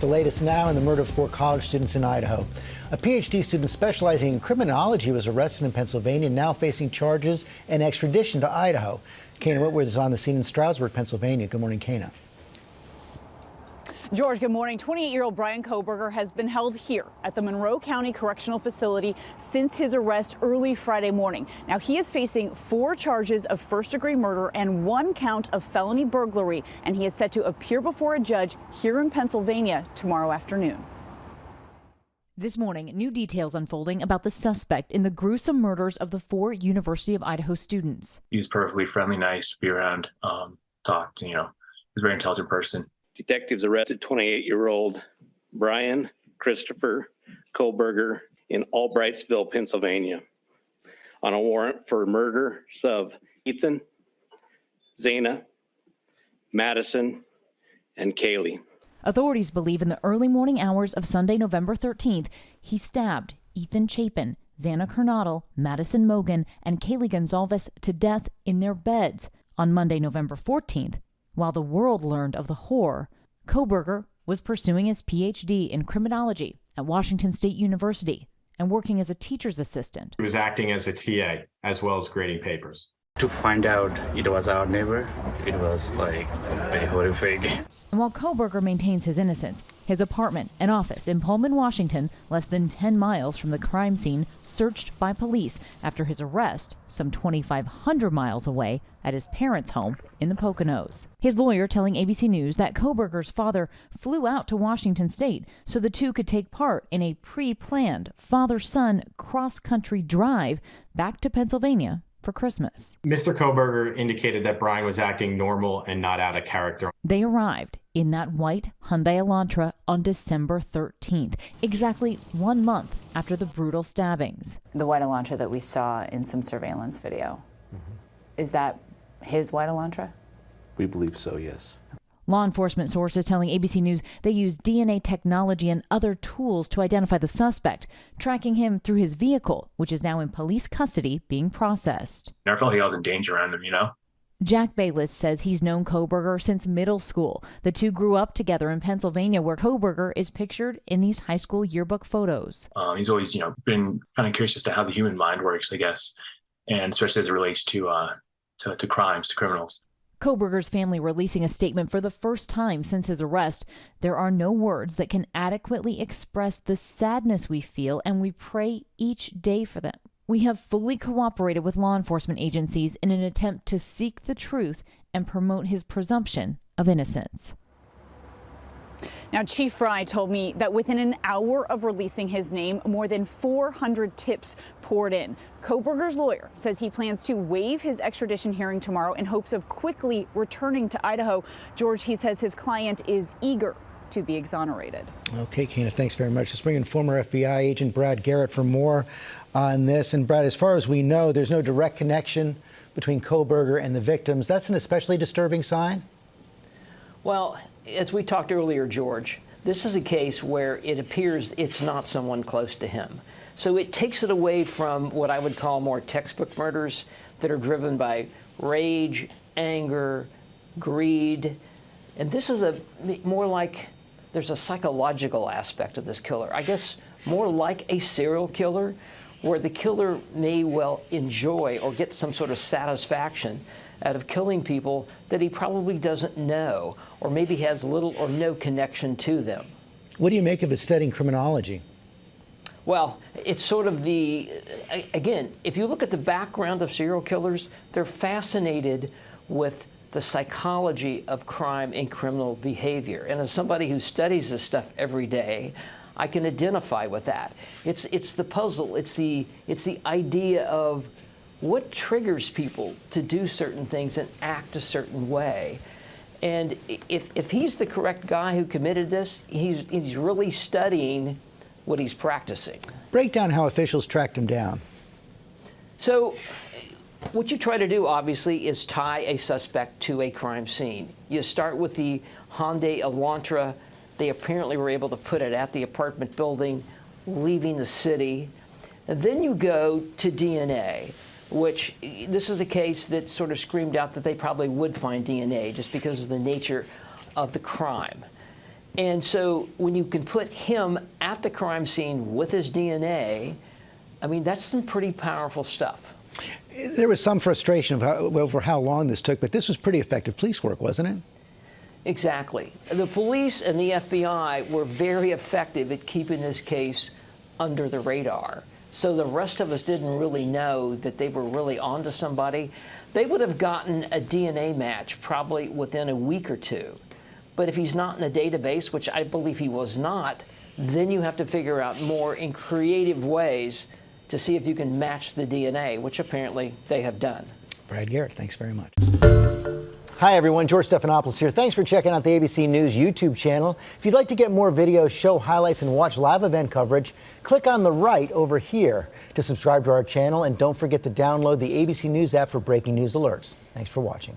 The latest now in the murder of 4 college students in Idaho. A PhD student specializing in criminology was arrested in Pennsylvania, now facing charges and extradition to Idaho. Kana Whitworth is on the scene in Stroudsburg, Pennsylvania. Good morning, Kana. George, good morning. 28-year-old Bryan Kohberger has been held here at the Monroe County Correctional Facility since his arrest early Friday morning. Now, he is facing 4 charges of first-degree murder and 1 count of felony burglary, and he is set to appear before a judge here in Pennsylvania tomorrow afternoon. This morning, new details unfolding about the suspect in the gruesome murders of the 4 University of Idaho students. He was perfectly friendly, nice to be around, talked, he was a very intelligent person. Detectives arrested 28-year-old Bryan Christopher Kohberger in Albrightsville, Pennsylvania, on a warrant for murders of Ethan, Zana, Madison, and Kaylee. Authorities believe in the early morning hours of Sunday, November 13th, he stabbed Ethan Chapin, Zana Kernodle, Madison Mogan, and Kaylee Gonzalez to death in their beds. On Monday, November 14th, while the world learned of the horror, Kohberger was pursuing his PhD in criminology at Washington State University and working as a teacher's assistant. He was acting as a TA as well as grading papers. To find out it was our neighbor, it was like very horrific. And while Kohberger maintains his innocence, his apartment and office in Pullman, Washington, less than 10 miles from the crime scene, searched by police after his arrest some 2,500 miles away at his parents' home in the Poconos. His lawyer telling ABC News that Kohberger's father flew out to Washington State so the two could take part in a pre-planned father-son cross-country drive back to Pennsylvania for Christmas. Mr. Kohberger indicated that Bryan was acting normal and not out of character. They arrived in that white Hyundai Elantra on December 13th, exactly 1 month after the brutal stabbings. The white Elantra that we saw in some surveillance video, is that his white Elantra? We believe so, yes. Law enforcement sources telling ABC News they used DNA technology and other tools to identify the suspect, tracking him through his vehicle, which is now in police custody being processed. I felt like I was in danger around him, Jack Bayless says he's known Kohberger since middle school. The two grew up together in Pennsylvania, where Kohberger is pictured in these high school yearbook photos. He's always, been kind of curious as to how the human mind works, I guess, and especially as it relates to crimes, to criminals. Kohberger's family releasing a statement for the first time since his arrest. There are no words that can adequately express the sadness we feel, and we pray each day for them. We have fully cooperated with law enforcement agencies in an attempt to seek the truth and promote his presumption of innocence. Now, Chief Fry told me that within an hour of releasing his name, more than 400 tips poured in. Kohberger's lawyer says he plans to waive his extradition hearing tomorrow in hopes of quickly returning to Idaho. George, he says his client is eager to be exonerated. Okay, Kana, thanks very much. Let's bring in former FBI agent Brad Garrett for more on this. And Brad, as far as we know, there's no direct connection between Kohberger and the victims. That's an especially disturbing sign? Well, as we talked earlier, George, this is a case where it appears it's not someone close to him. So it takes it away from what I would call more textbook murders that are driven by rage, anger, greed. And this is more like there's a psychological aspect of this killer. I guess more like a serial killer, where the killer may well enjoy or get some sort of satisfaction out of killing people that he probably doesn't know, or maybe has little or no connection to them. What do you make of his studying criminology? Well, it's sort of again, if you look at the background of serial killers, they're fascinated with the psychology of crime and criminal behavior. And as somebody who studies this stuff every day, I can identify with that. It's the puzzle. It's the idea of what triggers people to do certain things and act a certain way. And if he's the correct guy who committed this, he's really studying what he's practicing. Break down how officials tracked him down. So what you try to do, obviously, is tie a suspect to a crime scene. You start with the Hyundai Elantra. They apparently were able to put it at the apartment building, leaving the city. And then you go to DNA, which this is a case that sort of screamed out that they probably would find DNA just because of the nature of the crime. And so when you can put him at the crime scene with his DNA, I mean, that's some pretty powerful stuff. There was some frustration over how long this took, but this was pretty effective police work, wasn't it? Exactly. The police and the FBI were very effective at keeping this case under the radar. So the rest of us didn't really know that they were really onto somebody. They would have gotten a DNA match probably within a week or two. But if he's not in the database, which I believe he was not, then you have to figure out more in creative ways to see if you can match the DNA, which apparently they have done. Brad Garrett, thanks very much. Hi, everyone. George Stephanopoulos here. Thanks for checking out the ABC News YouTube channel. If you'd like to get more videos, show highlights, and watch live event coverage, click on the right over here to subscribe to our channel. And don't forget to download the ABC News app for breaking news alerts. Thanks for watching.